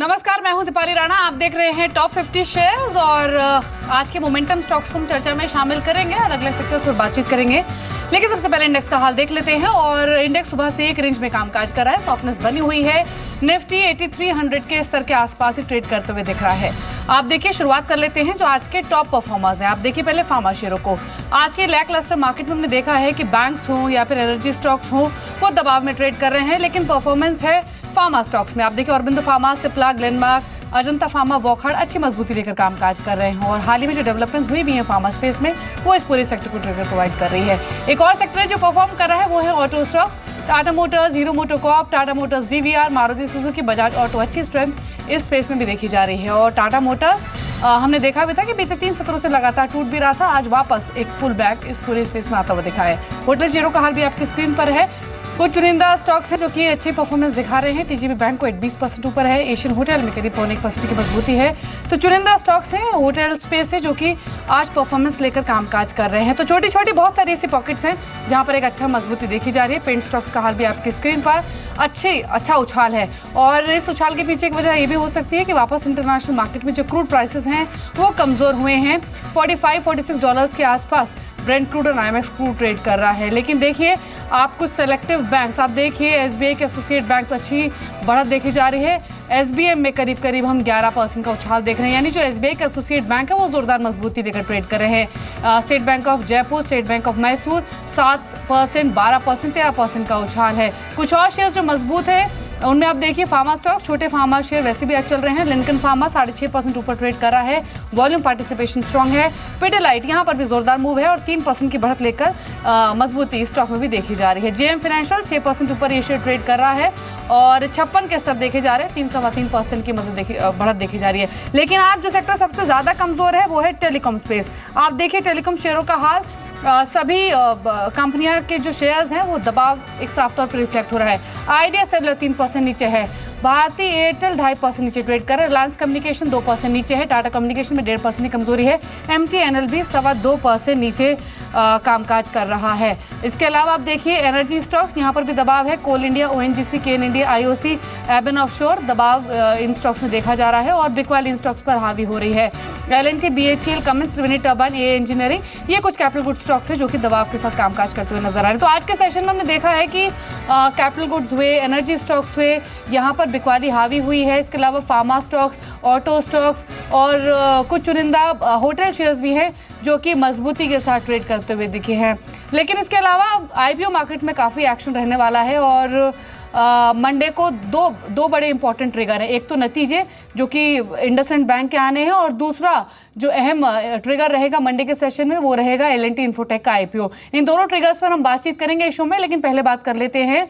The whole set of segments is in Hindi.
नमस्कार, मैं हूं दीपाली राणा। आप देख रहे हैं टॉप 50 शेयर्स और आज के मोमेंटम स्टॉक्स को हम चर्चा में शामिल करेंगे और अगले सेक्टर्स पर बातचीत करेंगे। लेकिन सबसे पहले इंडेक्स का हाल देख लेते हैं और इंडेक्स सुबह से एक रेंज में कामकाज कर रहा है। सॉफ्टनेस बनी हुई है। निफ्टी 8300 के स्तर के आसपास ही ट्रेड करते हुए दिख रहा है। आप देखिए, शुरुआत कर लेते हैं जो आज के टॉप परफॉर्मर्स हैं। आप देखिए पहले फार्मा शेयरों को। आज के लैक लस्टर मार्केट में हमने देखा है कि बैंक्स हों या फिर एनर्जी स्टॉक्स हों, वो दबाव में ट्रेड कर रहे हैं, लेकिन परफॉर्मेंस है फार्मा स्टॉक्स में। आप देखिए ऑरबिंदो फार्मा, सिप्ला, ग्लेनमार्क, अजंता फार्मा, वॉकहार्ड अच्छी मजबूती लेकर कामकाज कर रहे हैं और हाल ही में जो डेवलपमेंट्स हुई भी हैं फार्मा स्पेस में, वो इस पूरे सेक्टर को ट्रिगर प्रोवाइड कर रही है। एक और सेक्टर है जो परफॉर्म कर रहा है वो है auto stocks. Tata Motors, hero MotoCorp, Tata Motors DVR, Maruti Suzuki, Bajaj auto अच्छी स्ट्रेंथ इस स्पेस में भी देखी जा रही है। और टाटा मोटर्स हमने देखा भी था कि बीते 3 सत्रों से लगातार टूट भी रहा था, आज वापस एक पुल बैक इस पूरे स्पेस में आता हुआ दिखा है। होटल जीरो का हाल भी आपकी स्क्रीन पर है। कुछ चुनिंदा स्टॉक्स हैं जो कि अच्छी परफॉर्मेंस दिखा रहे हैं। टीजीबी बैंक को 20% ऊपर है। एशियन होटल में करीब 1% की मजबूती है। तो चुनिंदा स्टॉक्स हैं होटल स्पेस से जो कि आज परफॉर्मेंस लेकर कामकाज कर रहे हैं। तो छोटी छोटी बहुत सारी ऐसी पॉकेट्स हैं जहां पर एक अच्छा मजबूती देखी जा रही है। पेंट स्टॉक्स का हाल भी आपकी स्क्रीन पर अच्छा उछाल है और इस उछाल के पीछे एक वजह ये भी हो सकती है कि वापस इंटरनेशनल मार्केट में जो क्रूड प्राइसेस हैं वो कमज़ोर हुए हैं। $45-46 के आसपास ब्रेंट क्रूड और IMX क्रूड ट्रेड कर रहा है। लेकिन देखिए आप कुछ सेलेक्टिव बैंक्स, आप देखिए SBI के एसोसिएट बैंक्स अच्छी बढ़त देखी जा रही है। SBM में करीब हम 11% का उछाल देख रहे हैं, यानी जो SBI का एसोसिएट बैंक है वो जोरदार मजबूती देकर ट्रेड कर रहे हैं। State bank of Jaipur, state bank of Mysore 7%, 12%, 13% का उछाल है। कुछ और शेयर्स जो मजबूत है उनमें आप देखिए फार्मा स्टॉक, छोटे फार्मा शेयर वैसे भी आज चल रहे हैं। लिंकन फार्मा 6.5% ऊपर ट्रेड कर रहा है। वॉल्यूम पार्टिसिपेशन स्ट्रांग है। पिडिलाइट यहाँ पर भी जोरदार मूव है और 3% की बढ़त लेकर मजबूती स्टॉक में भी देखी जा रही है। जेएम फाइनेंशियल 6% ऊपर ये शेयर ट्रेड कर रहा है और 56 के स्तर देखे जा रहे हैं। 3.3% की बढ़त देखी जा रही है। लेकिन आज जो सेक्टर सबसे ज्यादा कमजोर है वो है टेलीकॉम स्पेस। आप देखिए टेलीकॉम शेयरों का हाल, सभी कंपनियां के जो शेयर्स हैं वो दबाव एक साफ तौर पर रिफ्लेक्ट हो रहा है। आइडिया सेलुलर 3% नीचे है। भारती एयरटेल 2.5% नीचे ट्रेड कर रहा है। रिलायंस कम्युनिकेशन 2% नीचे है। टाटा कम्युनिकेशन में 1.5% की कमजोरी है। MTNL भी 2.25% नीचे कामकाज कर रहा है। इसके अलावा आप देखिए एनर्जी स्टॉक्स, यहाँ पर भी दबाव है। कोल इंडिया, ONGC, केन इंडिया, IOC, एबन ऑफशोर, दबाव इन स्टॉक्स में देखा जा रहा है और बिकवाल इन स्टॉक्स पर हावी हो रही है। L&T, BHEL, कमिंस, त्रिवेणी टर्बाइन, AA इंजीनियरिंग, ये कुछ कैपिटल गुड्स स्टॉक्स है जो कि दबाव के साथ कामकाज करते हुए नजर आ रहे हैं। तो आज के सेशन में हमने देखा है कि कैपिटल गुड्स हुए, एनर्जी स्टॉक्स हुए, यहाँ पर बिकवाली हावी हुई है। इसके अलावा फार्मा स्टॉक्स, ऑटो स्टॉक्स और कुछ चुनिंदा होटल शेयर्स भी हैं जो कि मजबूती के साथ ट्रेड करते हुए दिखे हैं। लेकिन इसके अलावा IPO मार्केट में काफ़ी एक्शन रहने वाला है और मंडे को दो बड़े इंपॉर्टेंट ट्रिगर हैं। एक तो नतीजे जो कि इंडसइंड बैंक के आने हैं और दूसरा जो अहम ट्रिगर रहेगा मंडे के सेशन में वो रहेगा L&T इन्फोटेक का IPO। इन दोनों ट्रिगर्स पर हम बातचीत करेंगे इस शो में, लेकिन पहले बात कर लेते हैं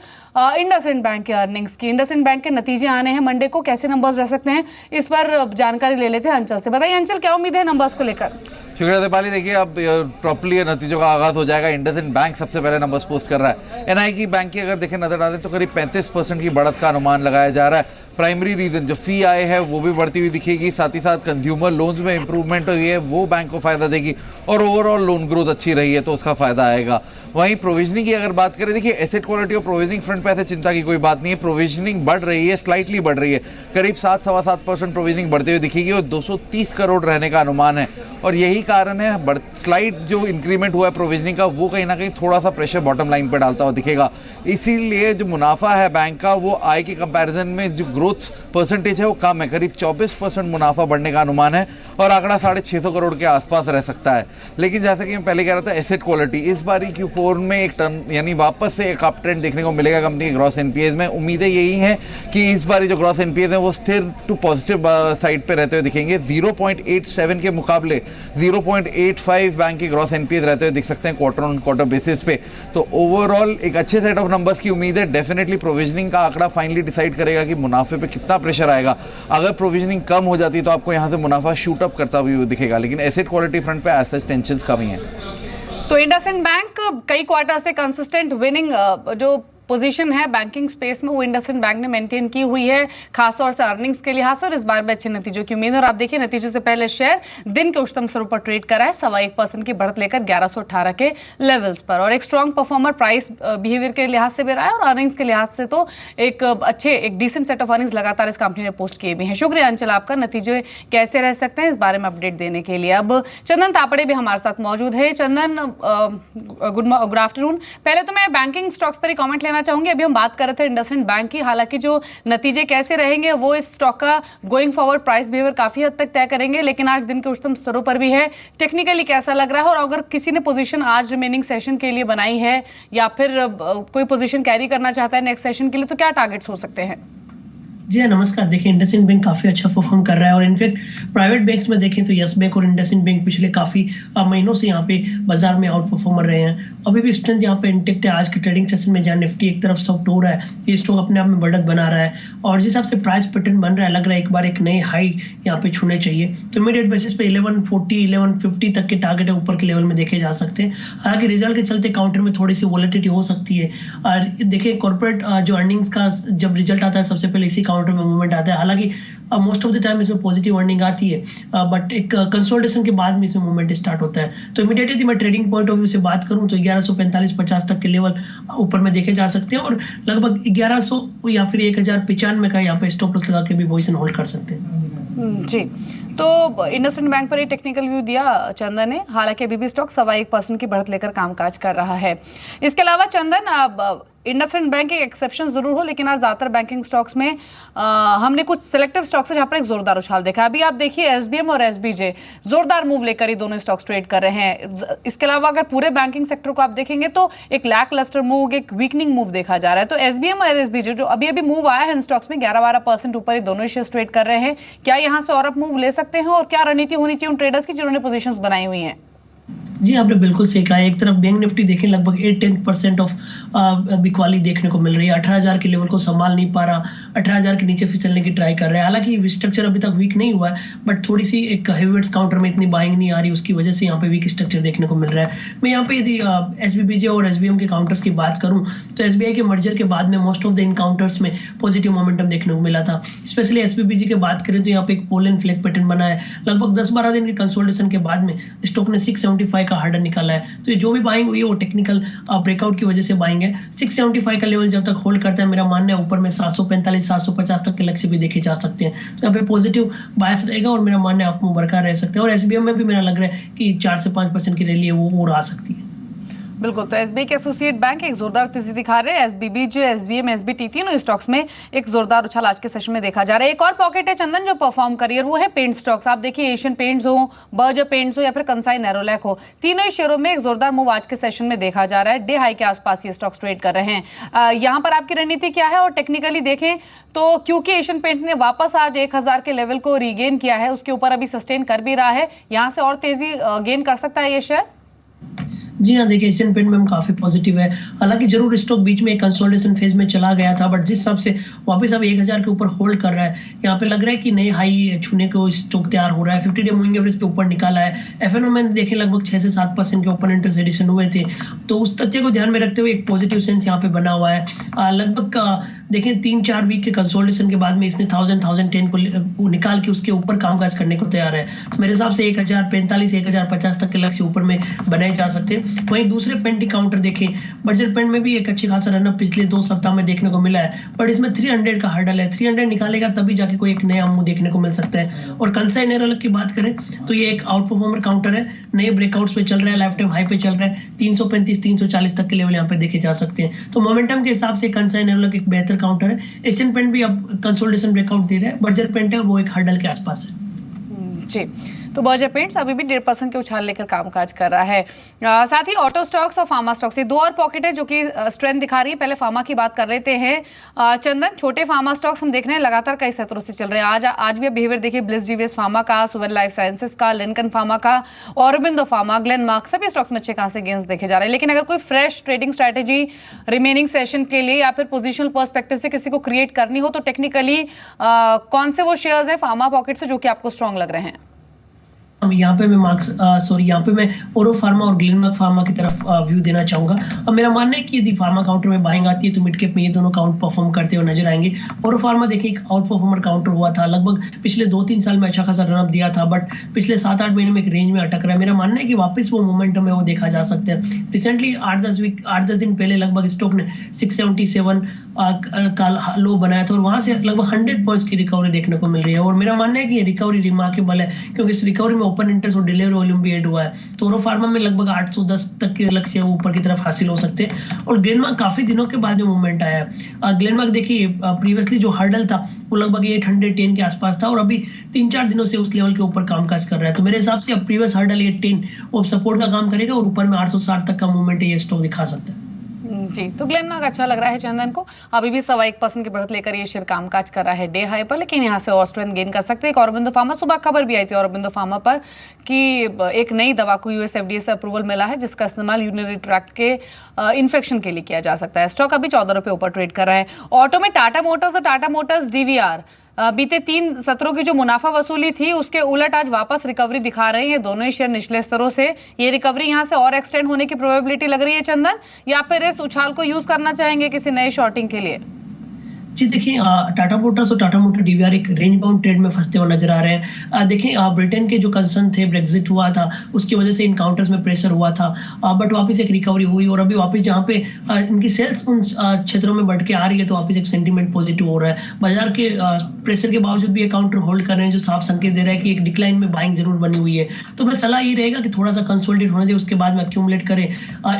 इंडसइंड बैंक के अर्निंग्स की। इंडसइंड बैंक के नतीजे आने हैं मंडे को, कैसे नंबर्स रह सकते हैं इस पर जानकारी ले लेते हैं अंचल से। बताइए अंचल, क्या उम्मीद है नंबर्स को लेकर? शुक्रिया दीपाली। देखिए अब प्रॉपर्ली नतीजों का आगाज हो जाएगा। इंडसइंड बैंक सबसे पहले नंबर्स पोस्ट कर रहा है। NI की बैंक की अगर देखें नजर डालें तो करीब 35% की बढ़त का अनुमान लगाया जा रहा है। प्राइमरी रीजन जो फी आए है वो भी बढ़ती हुई दिखेगी, साथ ही साथ कंज्यूमर लोन्स में इंप्रूवमेंट हुई है वो बैंक को फायदा देगी और ओवरऑल लोन ग्रोथ अच्छी रही है तो उसका फायदा आएगा। वहीं प्रोविजनिंग की अगर बात करें, देखिए एसेट क्वालिटी और प्रोविजनिंग फ्रंट पे ऐसे चिंता की कोई बात नहीं है। प्रोविजनिंग बढ़ रही है, स्लाइटली बढ़ रही है, करीब 7-7.25% प्रोविजनिंग बढ़ते हुए दिखेगी और 230 करोड़ रहने का अनुमान है। और यही कारण है स्लाइट जो इंक्रीमेंट हुआ है प्रोविजनिंग का वो कहीं ना कहीं थोड़ा सा प्रेशर बॉटम लाइन पर डालता हुआ दिखेगा। इसीलिए जो मुनाफा है बैंक का वो आय के कंपैरिजन में जो ग्रोथ परसेंटेज है वो कम है, करीब 24% मुनाफा बढ़ने का अनुमान है और आंकड़ा 650 करोड़ के आसपास रह सकता है। लेकिन जैसा कि मैं पहले कह रहा था, एसेट क्वालिटी इस बार Q4 में एक टर्न यानी वापस से एक अप ट्रेंड देखने को मिलेगा कंपनी के ग्रॉस NPAs में। उम्मीदें यही हैं कि इस बार जो ग्रॉस NPAs हैं वो स्थिर टू पॉजिटिव साइड पे रहते हुए दिखेंगे। 0.87 के मुकाबले 0.85 बैंक के ग्रॉस NPAs रहते हुए दिख सकते हैं क्वार्टर ऑन क्वार्टर बेसिस पे। तो ओवरऑल एक अच्छे सेट ऑफ नंबर्स की उम्मीद है। डेफिनेटली प्रोविजनिंग का आंकड़ा फाइनली डिसाइड करेगा कि मुनाफे पे कितना प्रेशर आएगा। अगर प्रोविजनिंग कम हो जाती है तो आपको यहाँ से मुनाफा शूट अप करता हुआ दिखेगा, लेकिन एसेट क्वालिटी फ्रंट पे एसेट टेंशंस कम ही हैं। तो इंडसइंड बैंक कई क्वार्टर से कंसिस्टेंट विनिंग जो पोजीशन है बैंकिंग स्पेस में वो इंडसइंड बैंक ने मेंटेन की हुई है, खासतौर से अर्निंग्स के लिहाज से, और इस बार भी अच्छे नतीजों की उम्मीद है। और आप देखिए नतीजों से पहले शेयर दिन के उच्चतम स्तरों पर ट्रेड करा है, 1.25% की बढ़त लेकर 1118 के लेवल्स पर, और एक स्ट्रॉन्ग परफॉर्मर प्राइस बिहेवियर के लिहाज से भी रहा है और अर्निंग्स के लिहाज से तो एक डिसेंट सेट ऑफ अर्निंग्स लगातार इस कंपनी ने पोस्ट किए भी हैं। शुक्रिया अंचल आपका, नतीजे कैसे रह सकते हैं इस बारे में अपडेट देने के लिए। अब चंदन तापड़े भी हमारे साथ मौजूद है। चंदन, गुड आफ्टरनून। पहले तो मैं बैंकिंग स्टॉक्स पर ही कमेंट लेना चाहूंगी। अभी हम बात कर रहे थे इंडसइंड बैंक की, हालांकि जो नतीजे कैसे रहेंगे वो इस स्टॉक का गोइंग फॉरवर्ड प्राइस बिहेवियर काफी हद तक तय करेंगे, लेकिन आज दिन के उच्चतम स्तरों पर भी है। टेक्निकली कैसा लग रहा है, और अगर किसी ने पोजीशन आज रिमेनिंग सेशन के लिए बनाई है या फिर कोई पोजीशन कैरी करना चाहता है नेक्स्ट सेशन के लिए, तो क्या टारगेट्स हो सकते हैं? जी हाँ, नमस्कार। देखिए, इंडसइंड बैंक काफ़ी अच्छा परफॉर्म कर रहा है, और इनफैक्ट प्राइवेट बैंक्स में देखें तो यस बैंक और इंडसइंड बैंक पिछले काफ़ी महीनों से यहाँ पे बाजार में आउट परफॉर्मर रहे हैं। अभी भी स्ट्रेंथ यहाँ पे इंटेक्ट है। आज के ट्रेडिंग सेशन में जहाँ निफ्टी एक तरफ सॉफ्ट हो रहा है, ये स्टॉक अपने आप में बढ़त बना रहा है, और जिस हिसाब से प्राइस पैटर्न बन रहा है, लग रहा है एक बार एक नए हाई यहाँ पे छूने चाहिए। तो इमीडिएट बेसिस पे 1140 1150 तक के टारगेट है ऊपर के लेवल में देखे जा सकते हैं। हालांकि रिजल्ट के चलते काउंटर में थोड़ी सी वॉलेटिलिटी हो सकती है। और देखिए, कॉर्पोरेट जो अर्निंग्स का जब रिजल्ट आता है सबसे पहले इसी काउंटर में मूवमेंट आता है। हालांकि मोस्ट ऑफ द टाइम इसमें पॉजिटिव अर्निंग आती है, बट एक कंसोलिडेशन के बाद में इसमें मूवमेंट स्टार्ट होता है। तो इमीडिएटली मैं ट्रेडिंग पॉइंट ऑफ व्यू से बात करूं तो 1145-50 तक के लेवल ऊपर में देखे जा सकते हैं, और लगभग 1100 या फिर 1095 का यहाँ पे स्टॉप लॉस लगा के भी पोजीशन होल्ड कर सकते हैं। जी, तो इंडसइंड बैंक पर एक टेक्निकल व्यू दिया चंदन ने। हालांकि अभी भी स्टॉक 1.25% की बढ़त लेकर कामकाज कर रहा है। इसके अलावा चंदन, इंडसइंड बैंक एक एक्सेप्शन जरूर हो, लेकिन आज ज्यादातर बैंकिंग स्टॉक्स में हमने कुछ सिलेक्टिव स्टॉक्स है जहां पर एक जोरदार उछाल देखा। अभी आप देखिए एसबीएम और एसबीजे जोरदार मूव लेकर ही दोनों स्टॉक्स ट्रेड कर रहे हैं। इसके अलावा अगर पूरे बैंकिंग सेक्टर को आप देखेंगे तो एक लैक लस्टर मूव, एक वीकनिंग मूव देखा जा रहा है। तो एसबीएम और एसबीजे जो अभी अभी मूव आया है इन स्टॉक्स में 11-12% ऊपर ही दोनों शेयर ट्रेड कर रहे हैं। क्या यहाँ से और अब मूव ले सकते हैं, और क्या रणनीति होनी चाहिए उन ट्रेडर्स की जिन्होंने पोजीशंस बनाई हुई हैं? जी, आपने बिल्कुल सही कहा। एक तरफ बैंक निफ्टी देखें, लगभग 8-10% ऑफ बिकवाली देखने को मिल रही है। 18,000 के लेवल को संभाल नहीं पा रहा, 18,000 के नीचे फिसलने की ट्राई कर रहा है। हालांकि स्ट्रक्चर अभी तक वीक नहीं हुआ है, बट थोड़ी सी एक हेवीवेट्स काउंटर में इतनी बाइंग नहीं आ रही, उसकी वजह से यहाँ पे वीक स्ट्रक्चर देखने को मिल रहा है। मैं यहाँ पे यदि एसबीबीजे और एसबीएम के काउंटर्स की बात करूँ तो एसबीआई के मर्जर के बाद में most of the in counters में पॉजिटिव मोमेंटम देखने को मिला था। स्पेशली एसबीबीजे की बात करें तो यहाँ पे एक पोल एंड फ्लैग पैटर्न बना है। लगभग 10-12 दिन की कंसोलिडेशन के बाद में स्टॉक ने 675 का हार्डर निकाला है। तो ये जो भी बाइंग हुई है वो टेक्निकल ब्रेकआउट की वजह से बाइंग है। 675 का लेवल जब तक होल्ड करता है, मेरा मानना है ऊपर में 745-750 तक के लक्ष्य भी देखे जा सकते हैं। तो यहाँ पे पॉजिटिव बायस रहेगा, और मेरा मानना है आप बरकरार रह सकते हैं। और एसबीएम में भी मेरा लग रहा है कि 4 से 5% की रैली है वो आ सकती है। बिल्कुल, तो एसबीआई के एसोसिएट बैंक एक जोरदार तेजी दिखा रहे हैं। एसबीबी जो एसबीएम एसबीटी तीनों स्टॉक्स में एक जोरदार उछाल आज के सेशन में देखा जा रहा है। एक और पॉकेट है चंदन जो परफॉर्म करी है, वो है पेंट स्टॉक्स। आप देखिए एशियन पेंट्स हो, बर्जर पेंट्स हो या फिर कंसाई नेरोलैक हो, तीनों ही शेयरों में एक जोरदार मूव आज के सेशन में देखा जा रहा है। डे हाई के आसपास ये स्टॉक्स ट्रेड कर रहे हैं। यहाँ पर आपकी रणनीति क्या है, और टेक्निकली देखें तो क्योंकि एशियन पेंट ने वापस आज 1000 के लेवल को रीगेन किया है, उसके ऊपर अभी सस्टेन कर भी रहा है, यहाँ से और तेजी गेन कर सकता है ये शेयर? जी हाँ, देखिए एशियन पेंट में हम काफ़ी पॉजिटिव है। हालांकि जरूर स्टॉक बीच में एक कंसोलिडेशन फेज में चला गया था, बट जिस हिसाब से वापस अब 1000 के ऊपर होल्ड कर रहा है, यहाँ पे लग रहा है कि नए हाई छूने को स्टॉक तैयार हो रहा है। 50 डे मूविंग एवरेज के ऊपर निकाला है। एफएनओ में देखें लगभग 6 से 7% के ओपन इंटरेस्ट एडिशन हुए थे, तो उस तथ्य को ध्यान में रखते हुए एक पॉजिटिव सेंस यहाँ पे बना हुआ है। लगभग देखें 3-4 वीक के कंसोलिडेशन के बाद में इसने 1010 को निकाल के उसके ऊपर कामकाज करने को तैयार है। तो मेरे हिसाब से 1045-1050 तक के लक्ष्य ऊपर में बनाए जा सकते हैं। वहीं दूसरे पेंटिंग काउंटर देखें, बजट पेंट में भी एक अच्छी खासा रनअप पिछले 2 सप्ताह में देखने को मिला है, बट इसमें 300 का हर्डल है। 300 निकालेगा तभी जाके कोई एक नया मुंह देखने को मिल सकता है। और कंसाई नेरोलैक की बात करें तो ये एक आउट परफॉर्मर काउंटर है, नए ब्रेकआउट्स पे चल रहा है, लाइफ टाइम हाई पे चल रहा है। 335-340 तक के लेवल यहाँ पे देखे जा सकते हैं। तो मोमेंटम के हिसाब से कंसाई नेरोलैक एक बेहतर काउंटर है। एशियन पेंट भी अब कंसोलिडेशन ब्रेकआउट दे रहा है, बर्जर पेंट है वो एक हर्डल के आसपास है। जी, तो बर्जर पेंट्स अभी भी 1.5% के उछाल लेकर कामकाज कर रहा है। साथ ही ऑटो स्टॉक्स और फार्मा स्टॉक्स, ये दो और पॉकेट है जो कि स्ट्रेंथ दिखा रही है। पहले फार्मा की बात कर लेते हैं। चंदन, छोटे फार्मा स्टॉक्स हम देख रहे हैं लगातार कई सत्रों से चल रहे हैं। आज भी बिहेवियर देखिए, ब्लिस जीवीएस फार्मा का, सुवेन लाइफ साइंसेस का, लिंकन फार्मा का, ऑरोबिंदो फार्मा, ग्लेनमार्क, सभी स्टॉक्स में अच्छे खासे गेंस देखे जा रहे हैं। लेकिन अगर कोई fresh trading strategy remaining session के लिए या फिर पोजिशनल पर्सपेक्टिव से किसी को क्रिएट करनी हो तो टेक्निकली कौन से वो शेयर्स हैं फार्मा पॉकेट से जो कि आपको स्ट्रॉन्ग लग रहे हैं? यहाँ पे मैं ओरो फार्मा और ग्लेनमार्क फार्मा की तरफ व्यू देना चाहूंगा। अब मेरा मानना है कि यदि फार्मा काउंटर में बाइंग आती है तो मिड कैप में ये दोनों काउंट परफॉर्म करते हुए नजर आएंगे। ओरो फार्मा देखिए एक आउट परफॉर्मर काउंटर हुआ था, लगभग पिछले 2-3 साल में अच्छा खासा रनअप दिया था, बट पिछले 7-8 महीने में एक रेंज में अटक रहा है। मेरा मानना है कि वापस वो मोमेंटम है वो देखा जा सकता है। रिसेंटली 8-10 दिन पहले लगभग स्टॉक ने 677 का लो बनाया था और वहां से लगभग 100 पॉइंट्स की रिकवरी देखने को मिल रही है और मेरा मानना है कि ये रिकवरी रिमार्केबल है क्योंकि इस रिकवरी में ओपन इंटरेस्ट और डिलीवरी वॉल्यूम भी ऐड हुआ है। तो ओरो फार्मा में लगभग 810 तक के लक्ष्य ऊपर की तरफ हासिल हो सकते हैं और ग्लेनमार्क काफी दिनों के बाद में मूवमेंट आया है। ग्लेनमार्क देखिए प्रीवियसली जो हर्डल था वो लगभग 810 के आसपास था और अभी 3-4 दिनों से उस लेवल के ऊपर कामकाज कर रहा है। तो मेरे हिसाब से अब प्रीवियस हर्डल 810 वो सपोर्ट का काम करेगा और ऊपर में 860 तक का मूवमेंट ये स्टॉक दिखा सकता है। जी, तो ग्लेनमार्क अच्छा लग रहा है चंदन को। अभी भी 1.25% की बढ़त लेकर ये शेयर कामकाज कर रहा है डे हाई पर, लेकिन यहाँ से और स्ट्रेंथ गेन कर सकते हैं। एक औरोबिंदो फार्मा, सुबह खबर भी आई थी औरोबिंदो फार्मा पर कि एक नई दवा को यूएस एफडीए से अप्रूवल मिला है जिसका इस्तेमाल यूरिनरी ट्रैक्ट के इन्फेक्शन के लिए किया जा सकता है। स्टॉक अभी 14 रुपये ऊपर ट्रेड कर रहा है। ऑटो में टाटा मोटर्स और टाटा मोटर्स डीवीआर बीते 3 सत्रों की जो मुनाफा वसूली थी उसके उलट आज वापस रिकवरी दिखा रहे हैं दोनों ही शेयर निचले स्तरों से। ये रिकवरी यहां से और एक्सटेंड होने की प्रोबेबिलिटी लग रही है चंदन, या फिर इस उछाल को यूज करना चाहेंगे किसी नए शॉर्टिंग के लिए? जी देखिए टाटा मोटर्स और टाटा मोटर डीवीआर एक रेंज बाउंड ट्रेड में फंसते हुए नजर आ रहे हैं। देखिए ब्रिटेन के जो कंसर्न थे, ब्रेक्जिट हुआ था, उसकी वजह से इन काउंटर्स में प्रेशर हुआ था, बट वापस एक रिकवरी हुई और अभी वापस जहाँ पे इनकी सेल्स उन क्षेत्रों में बढ़ के आ रही है तो वापस एक सेंटीमेंट पॉजिटिव हो रहा है। बाजार के प्रेशर के बावजूद भी ये काउंटर होल्ड कर रहे हैं जो साफ संकेत दे रहा है कि एक डिक्लाइन में बाइंग जरूर बनी हुई है। तो मेरा सलाह ये रहेगा कि थोड़ा सा कंसोलिडेट होने दे, उसके बाद में एक्यूमुलेट करें।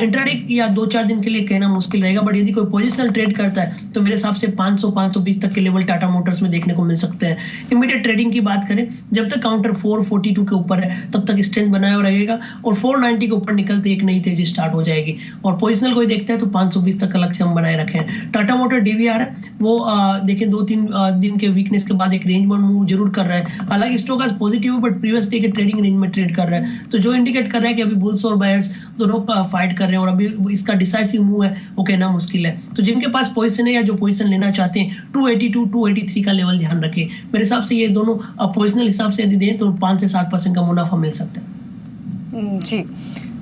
इंट्राडे या 2-4 दिन के लिए कहना मुश्किल रहेगा, बट यदि कोई पोजिशनल ट्रेड करता है तो मेरे हिसाब से 500-520 तक लेवल टाटा मोटर्स में देखने को मिल सकते हैं। इमीडिएट ट्रेडिंग की बात करें, जब तक काउंटर 442 के ऊपर है तब तक स्ट्रेंथ बनाया रहेगा और 490 के ऊपर निकलते एक नई तेजी स्टार्ट हो जाएगी। और पोजिशनल कोई देखता है तो 520 तक का लक्ष्य हम बनाए रखे हैं। टाटा मोटर डीवीआर है वो देखिए 2-3 दिन के वीकनेस के बाद एक रेंज बाउंड मूव जरूर कर रहा है। हालांकि स्टॉक आज पॉजिटिव है बट प्रीवियस डे के ट्रेडिंग रेंज में ट्रेड कर रहा है, तो जो इंडिकेट कर रहा है कि अभी बुल्स और बायर्स दोनों फाइट कर रहे हैं और अभी इसका डिसाइसिव मूव है वो कहना मुश्किल है। तो जिनके पास पोजिशन है या जो पोजिशन लेना चाहते हैं 282-283 का लेवल ध्यान रखें। मेरे हिसाब से ये दोनों पोजिशनल हिसाब से यदि दें तो 5 से 7% का मुनाफा मिल सकता है। जी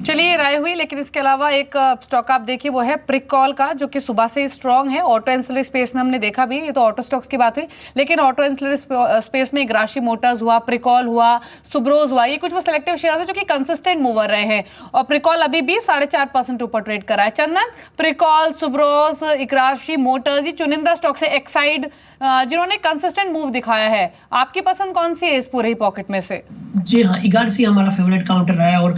चलिए राय हुई, लेकिन इसके अलावा एक स्टॉक आप देखिए वो है प्रिकॉल का, जो कि सुबह से स्ट्रांग है। ऑटो एंसिलरी स्पेस में हमने देखा भी, ये तो ऑटो स्टॉक्स की बात हुई, लेकिन ऑटो एंसिलरी स्पेस में ग्राशी मोटर्स हुआ, प्रिकॉल हुआ, सुब्रोज हुआ, ये कुछ वो सिलेक्टिव शेयर है जो कि कंसिस्टेंट मूवर रहे हैं और प्रिकॉल अभी भी 4.5% ऊपर ट्रेड करा है। चंदन, प्रिकॉल, सुब्रोज, ग्राशी मोटर्स, ये चुनिंदा स्टॉक्स है एक्साइड जिन्होंने कंसिस्टेंट मूव दिखाया है। आपकी पसंद कौन सी है इस पूरे ही पॉकेट में से? जी हाँ, इगारसी हमारा फेवरेट काउंटर रहा है और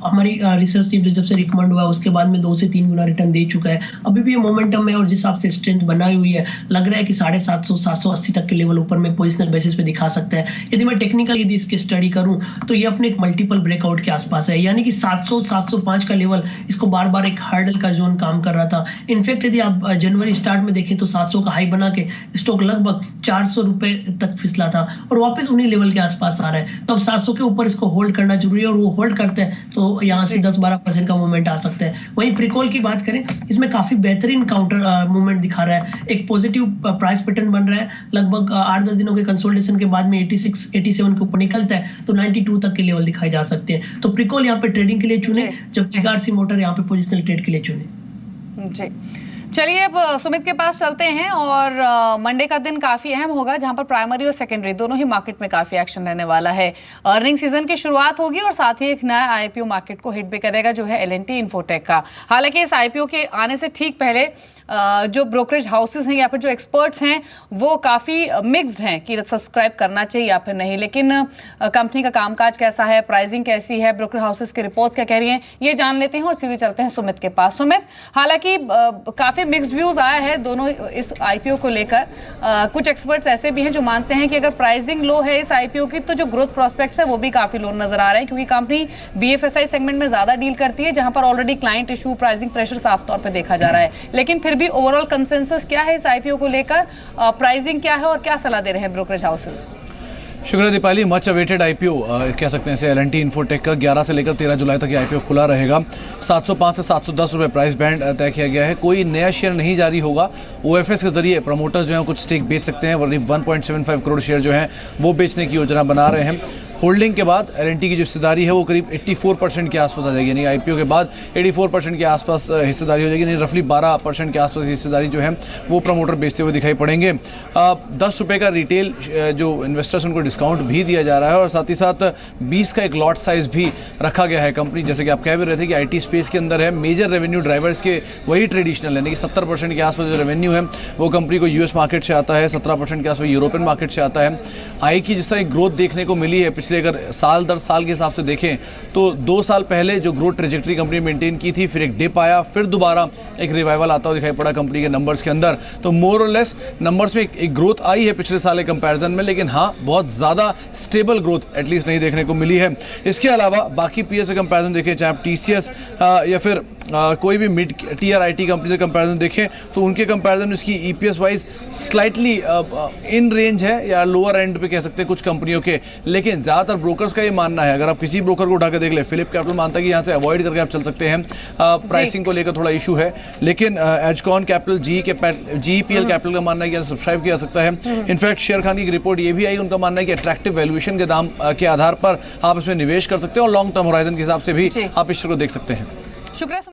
हमारी रिसर्च टीम जब से रिकमेंड हुआ उसके बाद में 2 से 3 गुना रिटर्न दे चुका है। अभी भी ये मोमेंटम है और जिस हिसाब से स्ट्रेंथ बनाई हुई है लग रहा है कि 750-780 तक के लेवल ऊपर में पोजिशनल बेसिस पे दिखा सकता है। यदि मैं टेक्निकल यदि इसकी स्टडी करूं तो ये अपने एक मल्टीपल ब्रेकआउट के आसपास है, यानी कि 700-705 का लेवल इसको बार बार एक हार्डल का जोन काम कर रहा था। इनफैक्ट यदि आप जनवरी स्टार्ट में देखें तो 700 का हाई बना के स्टॉक लगभग 400 रुपए तक फिसला था और वापस उन्हीं लेवल के आसपास आ रहा है। तो अब 700 के ऊपर इसको होल्ड करना जरूरी है और वो होल्ड करते हैं तो यहाँ से 10-12% का मूवमेंट आ सकता है। वहीं प्रिकॉल की बात करें, इसमें काफी बेहतरीन काउंटर मूवमेंट दिखा रहा है, एक पॉजिटिव प्राइस पैटर्न बन रहा है। लगभग 8-10 दिनों के कंसोलिडेशन के बाद में 86-87 के ऊपर निकलता है तो 92 तक के लेवल दिखाए जा सकते हैं। तो प्रिकॉल यहाँ पे ट्रेडिंग के लिए चुने, जबकि गार्सी मोटर यहाँ पे पोजिशनल ट्रेड के लिए चुने। जी चलिए अब सुमित के पास चलते हैं और मंडे का दिन काफी अहम होगा जहां पर प्राइमरी और सेकेंडरी दोनों ही मार्केट में काफी एक्शन रहने वाला है। अर्निंग सीजन की शुरुआत होगी और साथ ही एक नया आईपीओ मार्केट को हिट भी करेगा जो है एल&टी इन्फोटेक का। हालांकि इस आईपीओ के आने से ठीक पहले जो ब्रोकरेज हाउसेस हैं या फिर जो एक्सपर्ट्स हैं वो काफ़ी मिक्स्ड हैं कि सब्सक्राइब करना चाहिए या फिर नहीं, लेकिन कंपनी का कामकाज कैसा है, प्राइसिंग कैसी है, ब्रोकरेज हाउसेस की रिपोर्ट्स क्या कह रही हैं, ये जान लेते हैं और सीधे चलते हैं सुमित के पास। सुमित, हालांकि काफ़ी मिक्स्ड व्यूज़ आया है दोनों इस आईपीओ को लेकर। कुछ एक्सपर्ट्स ऐसे भी हैं जो मानते हैं कि अगर प्राइसिंग लो है इस आईपीओ की तो जो ग्रोथ प्रोस्पेक्ट्स है वो भी काफ़ी लो नजर आ रहे हैं, क्योंकि कंपनी बीएफएसआई सेगमेंट में ज़्यादा डील करती है जहाँ पर already client issue pricing pressure साफ तौर पर देखा जा रहा है। लेकिन फिर भी ओवरऑल कंसेंसस क्या है इस आईपीओ को लेकर, प्राइसिंग क्या है और क्या सलाह दे रहे हैं ब्रोकरेज हाउसेस? शुक्रिया दीपाली। मच अवेटेड आईपीओ कह सकते हैं इसे एल&टी इन्फोटेक का 11 से लेकर 13 जुलाई तक ये आईपीओ खुला रहेगा। 705 से 710 रुपये प्राइस बैंड तय किया गया है। कोई नया शेयर नहीं जारी होगा। ओएफएस के जरिए प्रमोटर्स जो हैं कुछ स्टेक बेच सकते हैं, वरना 1.75 करोड़ शेयर जो हैं वो बेचने की योजना बना रहे हैं। होल्डिंग के बाद L&T की जो हिस्सेदारी है वो करीब 84% के आसपास आ जाएगी, यानी IPO के बाद 84% के आसपास हिस्सेदारी हो जाएगी, यानी रफली 12% के आसपास हिस्सेदारी जो है वो प्रमोटर बेचते हुए दिखाई पड़ेंगे। 10 रुपये का रिटेल जो इन्वेस्टर्स उनको डिस्काउंट भी दिया जा रहा है और साथ ही साथ 20 का एक लॉट साइज भी रखा गया है। कंपनी जैसे कि आप कह भी रहे थे कि IT स्पेस के अंदर है, मेजर रेवेन्यू ड्राइवर्स के वही ट्रेडिशनल, यानी कि 70% के आसपास जो रेवेन्यू है वो कंपनी को US मार्केट से आता है, 17% के आसपास यूरोपियन मार्केट से आता है। आई की जिस तरह एक ग्रोथ देखने को मिली है पिछले, अगर साल दर साल के हिसाब से देखें तो 2 साल पहले जो ग्रोथ ट्रेजेक्टरी कंपनी मेंटेन की थी, फिर एक डिप आया, फिर दोबारा एक रिवाइवल आता हुआ दिखाई पड़ा कंपनी के नंबर्स के अंदर। तो मोर और लेस नंबर्स में एक ग्रोथ आई है पिछले साल के कंपैरिजन में, लेकिन हाँ बहुत ज़्यादा स्टेबल ग्रोथ एटलीस्ट नहीं देखने को मिली है। इसके अलावा बाकी पीएस से कंपैरिजन देखें, चाहे आप TCS या फिर कोई भी मिड टीयर IT कंपनी से कंपैरिजन देखें तो उनके कंपैरिजन में इसकी EPS wise slightly in range है या लोअर एंड पे कह सकते हैं कुछ कंपनियों के। लेकिन ज़्यादातर ब्रोकर्स का ये मानना है, अगर आप किसी ब्रोकर को उठा के देख ले, फिलिप कैपिटल मानता है कि यहाँ से अवॉइड करके आप चल सकते हैं, प्राइसिंग को लेकर थोड़ा इशू है, लेकिन एजकॉन कैपिटल GEPL कैपिटल का मानना है कि सब्सक्राइब किया जा सकता है। इनफैक्ट शेयर खान की रिपोर्ट ये भी आई, उनका मानना है कि अट्रैक्टिव वैल्यूएशन के दाम के आधार पर आप इसमें निवेश कर सकते हैं और लॉन्ग टर्म होराइजन के हिसाब से भी आप इस शेयर को देख सकते हैं। शुक्रिया।